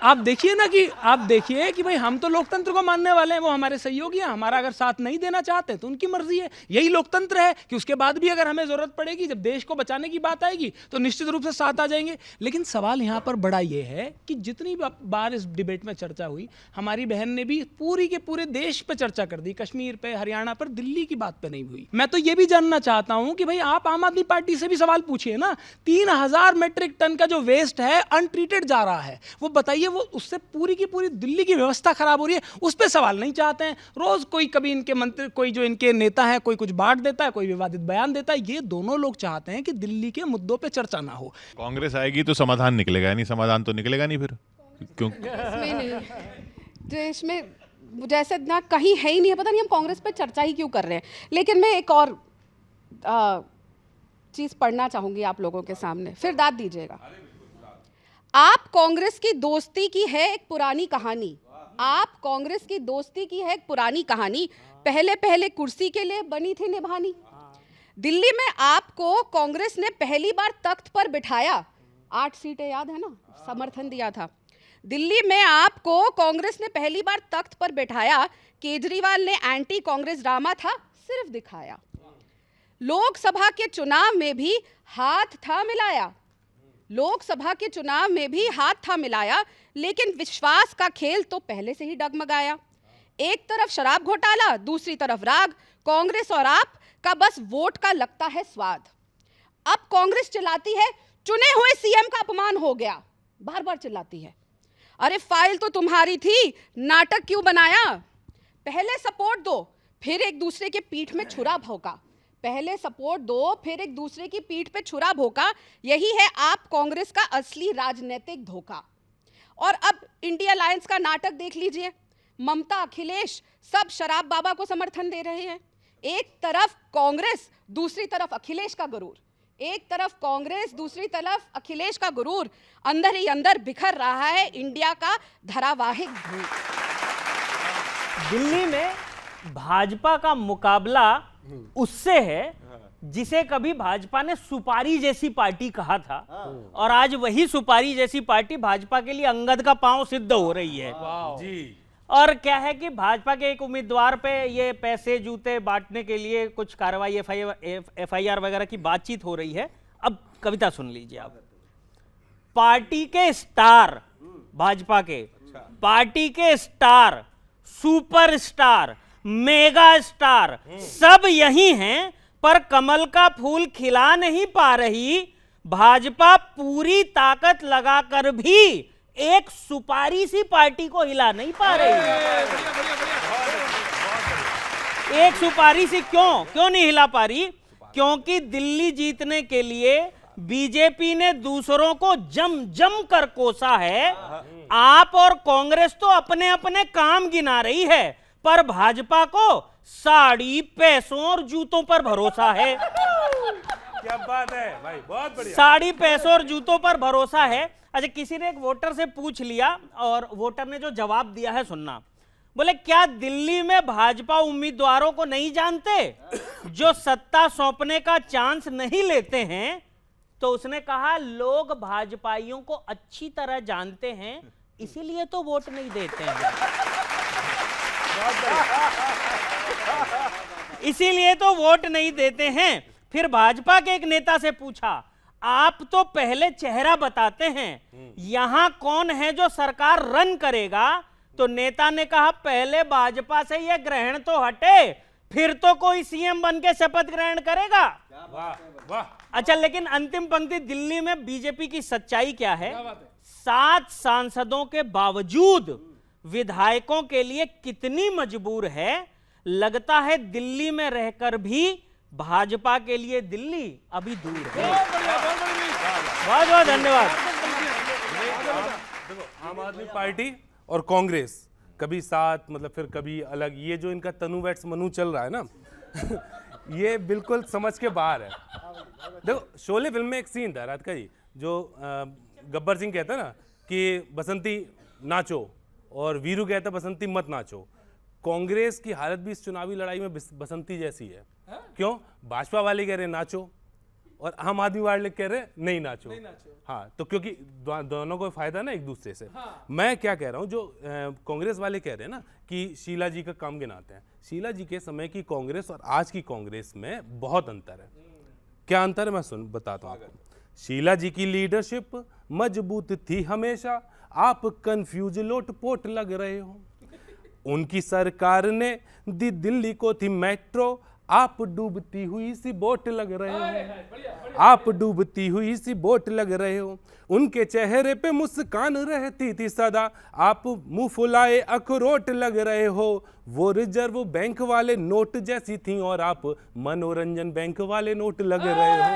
आप देखिए ना कि आप देखिए कि भाई हम तो लोकतंत्र को मानने वाले हैं, वो हमारे सहयोगी हैं। हमारा अगर साथ नहीं देना चाहते तो उनकी मर्जी है। यही लोकतंत्र है कि उसके बाद भी अगर हमें जरूरत पड़ेगी, जब देश को बचाने की बात आएगी तो निश्चित रूप से साथ आ जाएंगे। लेकिन सवाल यहाँ पर बड़ा ये है कि जितनी बार इस डिबेट में चर्चा हुई, हमारी बहन ने भी पूरी के पूरे देश पे चर्चा कर दी, कश्मीर पे, हरियाणा पर, दिल्ली की बात पे नहीं हुई। मैं तो ये भी जानना चाहता हूं कि भाई आप आम आदमी पार्टी से भी सवाल पूछिए ना। 3000 मीट्रिक टन का जो वेस्ट है अनट्रीटेड जा रहा है, वो बताइए, वो उससे पूरी की पूरी दिल्ली की व्यवस्था खराब हो रही है, उस पर सवाल नहीं चाहते हैं। रोज कोई, कभी इनके मंत्री, कोई जो इनके नेता है, कोई कुछ बांट देता है, कोई विवादित बयान देता है। ये दोनों लोग चाहते हैं कि दिल्ली के मुद्दों पे चर्चा ना हो। कांग्रेस आएगी तो समाधान निकलेगा, नहीं समाधान तो निकलेगा नहीं फिर। क्यों? इसमें नहीं, देश में जैसे ना कहीं है ही नहीं है, पता नहीं हम कांग्रेस पे चर्चा ही क्यों कर रहे हैं। लेकिन मैं एक और चीज पढ़ना चाहूंगी आप लोगों के सामने, फिर दाद दीजिएगा। आप कांग्रेस की दोस्ती की है एक पुरानी कहानी, आप कांग्रेस की दोस्ती की है एक पुरानी कहानी, पहले पहले कुर्सी के लिए बनी थी निभानी। दिल्ली में आपको कांग्रेस ने पहली बार तख्त पर बिठाया, 8 सीटें याद है ना, समर्थन दिया था। दिल्ली में आपको कांग्रेस ने पहली बार तख्त पर बिठाया, केजरीवाल ने एंटी कांग्रेस ड्रामा था सिर्फ दिखाया। लोकसभा के चुनाव में भी हाथ था मिलाया, लोकसभा के चुनाव में भी हाथ था मिलाया, लेकिन विश्वास का खेल तो पहले से ही डगमगाया। एक तरफ शराब घोटाला, दूसरी तरफ राग, कांग्रेस और आप का बस वोट का लगता है स्वाद। अब कांग्रेस चिल्लाती है चुने हुए सीएम का अपमान हो गया, बार बार चिल्लाती है। अरे फाइल तो तुम्हारी थी, नाटक क्यों बनाया? पहले सपोर्ट दो, फिर एक दूसरे के पीठ में छुरा भोंका, पहले सपोर्ट दो, फिर एक दूसरे की पीठ पे छुरा भोंका। यही है आप कांग्रेस का असली राजनीतिक धोखा। और अब इंडिया अलायंस का नाटक देख लीजिए, ममता, अखिलेश सब शराब बाबा को समर्थन दे रहे हैं। एक तरफ कांग्रेस, दूसरी तरफ अखिलेश का गुरूर, एक तरफ कांग्रेस, दूसरी तरफ अखिलेश का गुरूर, अंदर ही अंदर बिखर रहा है इंडिया का धारावाहिक भूत। दिल्ली में भाजपा का मुकाबला उससे है जिसे कभी भाजपा ने सुपारी जैसी पार्टी कहा था, और आज वही सुपारी जैसी पार्टी भाजपा के लिए अंगद का पांव सिद्ध हो रही है। जी। और क्या है कि भाजपा के एक उम्मीदवार पे ये पैसे जूते बांटने के लिए कुछ कार्रवाई, एफआईआर वगैरह की बातचीत हो रही है। अब कविता सुन लीजिए आप। पार्टी के स्टार, भाजपा के पार्टी के स्टार, सुपरस्टार, मेगा स्टार सब यही हैं, पर कमल का फूल खिला नहीं पा रही भाजपा। पूरी ताकत लगाकर भी एक सुपारी सी पार्टी को हिला नहीं पा रही। एक सुपारी सी क्यों नहीं हिला पा रही? क्योंकि दिल्ली जीतने के लिए बीजेपी ने दूसरों को जम कर कोसा है। आप और कांग्रेस तो अपने अपने काम गिना रही है, पर भाजपा को साड़ी, पैसों और जूतों पर भरोसा है। क्या बात है भाई, बहुत बढ़िया। साड़ी, पैसों और जूतों पर भरोसा है। अच्छा, किसी ने एक वोटर से पूछ लिया और वोटर ने जो जवाब दिया है सुनना। बोले, क्या दिल्ली में भाजपा उम्मीदवारों को नहीं जानते जो सत्ता सौंपने का चांस नहीं लेते हैं? तो उसने कहा, लोग भाजपाइयों को अच्छी तरह जानते हैं, इसीलिए तो वोट नहीं देते हैं। इसीलिए तो वोट नहीं देते हैं। फिर भाजपा के एक नेता से पूछा, आप तो पहले चेहरा बताते हैं, यहां कौन है जो सरकार रन करेगा? तो नेता ने कहा, पहले भाजपा से यह ग्रहण तो हटे, फिर तो कोई सीएम बन के शपथ ग्रहण करेगा। वाह वाह। अच्छा, लेकिन अंतिम पंक्ति, दिल्ली में बीजेपी की सच्चाई क्या है? 7 सांसदों के बावजूद विधायकों के लिए कितनी मजबूर है। लगता है दिल्ली में रहकर भी भाजपा के लिए दिल्ली अभी दूर है। बहुत बहुत धन्यवाद। देखो, आम आदमी पार्टी और कांग्रेस कभी साथ, मतलब फिर कभी अलग, ये जो इनका तनु वैट्स मनु चल रहा है ना ये बिल्कुल समझ के बाहर है। देखो, शोले फिल्म में एक सीन था रात का ही, जो गब्बर सिंह कहता है ना कि बसंती नाचो और वीरू कहता बसंती मत नाचो। कांग्रेस की हालत भी इस चुनावी लड़ाई में बसंती जैसी है। क्यों? भाजपा वाले कह रहे हैं नाचो और आम आदमी वाले कह रहे हैं नहीं नाचो। हाँ, तो क्योंकि दोनों को फायदा ना एक दूसरे से। मैं क्या कह रहा हूँ, जो कांग्रेस वाले कह रहे हैं ना कि शीला जी का काम गिनाते हैं, शीला जी के समय की कांग्रेस और आज की कांग्रेस में बहुत अंतर है। क्या अंतर है मैं बताता हूँ आपको। शीला जी की लीडरशिप मजबूत थी हमेशा, आप कंफ्यूज लोटपोट लग रहे हो। उनकी सरकार ने दी दिल्ली को थी मेट्रो, आप डूबती हुई सी बोट लग रहे हो। आप डूबती हुई सी बोट लग रहे हो। उनके चेहरे पे मुस्कान रहती थी सदा, आप मुंह फुलाए अखरोट लग रहे हो। वो रिजर्व बैंक वाले नोट जैसी थी और आप मनोरंजन बैंक वाले नोट लग रहे हो।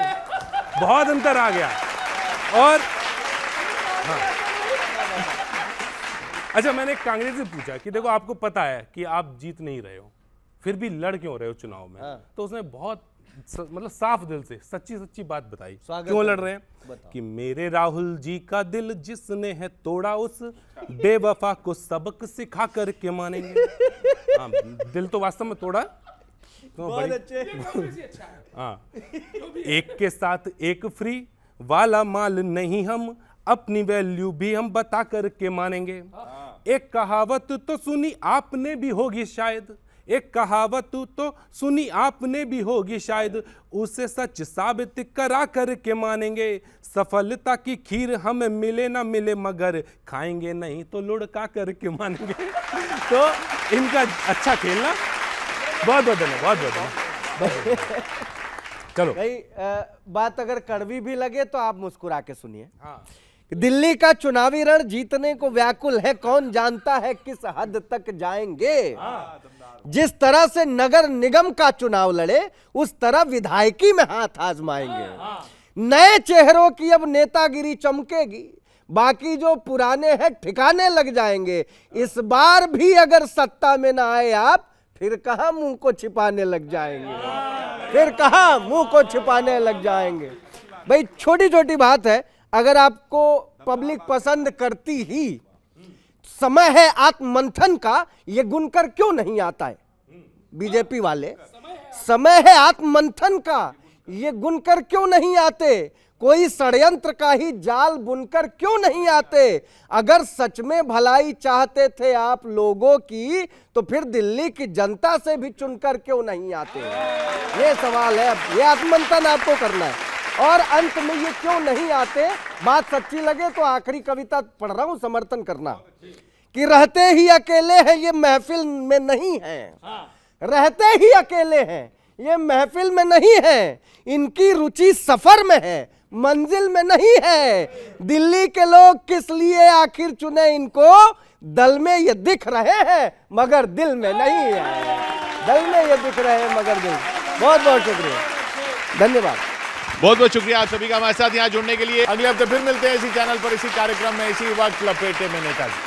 बहुत अंतर आ गया। और हाँ। अच्छा, मैंने एक कांग्रेस से पूछा कि देखो, आपको पता है कि आप जीत नहीं रहे हो, फिर भी लड़ क्यों रहे हो चुनाव में? तो उसने बहुत मतलब साफ दिल से सच्ची बात बताई क्यों लड़ रहे हैं। कि मेरे राहुल जी का दिल जिसने है तोड़ा, उस बेवफा को सबक सिखा करके मानेंगे। हाँ, दिल तो वास्तव में तोड़ा। तो बहुत अच्छे। हाँ, एक के साथ एक फ्री वाला माल नहीं, हम अपनी वैल्यू भी हम बता करके मानेंगे। एक कहावत तो सुनी आपने भी होगी शायद, एक कहावत तो सुनी आपने भी होगी शायद, उसे सच साबित करा करके मानेंगे। सफलता की खीर हमें मिले ना मिले, मगर खाएंगे नहीं तो लुढ़का करके मानेंगे। तो इनका अच्छा खेलना। बहुत बहुत धन्यवाद, बहुत बहुत। चलो भाई, बात अगर कड़वी भी लगे तो आप मुस्कुरा के सुनिए। दिल्ली का चुनावी रण जीतने को व्याकुल है, कौन जानता है किस हद तक जाएंगे। जिस तरह से नगर निगम का चुनाव लड़े, उस तरह विधायकी में हाथ आजमाएंगे। नए चेहरों की अब नेतागिरी चमकेगी, बाकी जो पुराने हैं ठिकाने लग जाएंगे। इस बार भी अगर सत्ता में ना आए आप, फिर कहां मुंह को छिपाने लग जाएंगे, फिर कहां मुंह को छिपाने लग जाएंगे। भाई, छोटी छोटी बात है, अगर आपको पब्लिक पसंद करती ही, समय है आत्ममंथन का, ये गुनकर क्यों नहीं आता है बीजेपी वाले? समय है आत्ममंथन का, ये गुनकर क्यों नहीं आते? कोई षड्यंत्र का ही जाल बुनकर क्यों नहीं आते? अगर सच में भलाई चाहते थे आप लोगों की, तो फिर दिल्ली की जनता से भी चुनकर क्यों नहीं आते? ये सवाल है, ये आत्ममंथन आपको करना है। और अंत में ये क्यों नहीं आते? बात सच्ची लगे तो आखिरी कविता पढ़ रहा हूं, समर्थन करना कि रहते ही अकेले हैं ये महफिल में नहीं है, रहते ही अकेले हैं ये महफिल में नहीं है, इनकी रुचि सफर में है मंजिल में नहीं है, दिल्ली के लोग किस लिए आखिर चुने इनको, दल में ये दिख रहे हैं मगर दिल में नहीं है, दल में ये दिख रहे हैं मगर दिल। बहुत बहुत शुक्रिया, धन्यवाद। बहुत बहुत शुक्रिया आप सभी का हमारे साथ यहाँ जुड़ने के लिए। अगले हफ्ते फिर मिलते हैं इसी चैनल पर, इसी कार्यक्रम में, इसी वक्त लपेटे में नेताजी।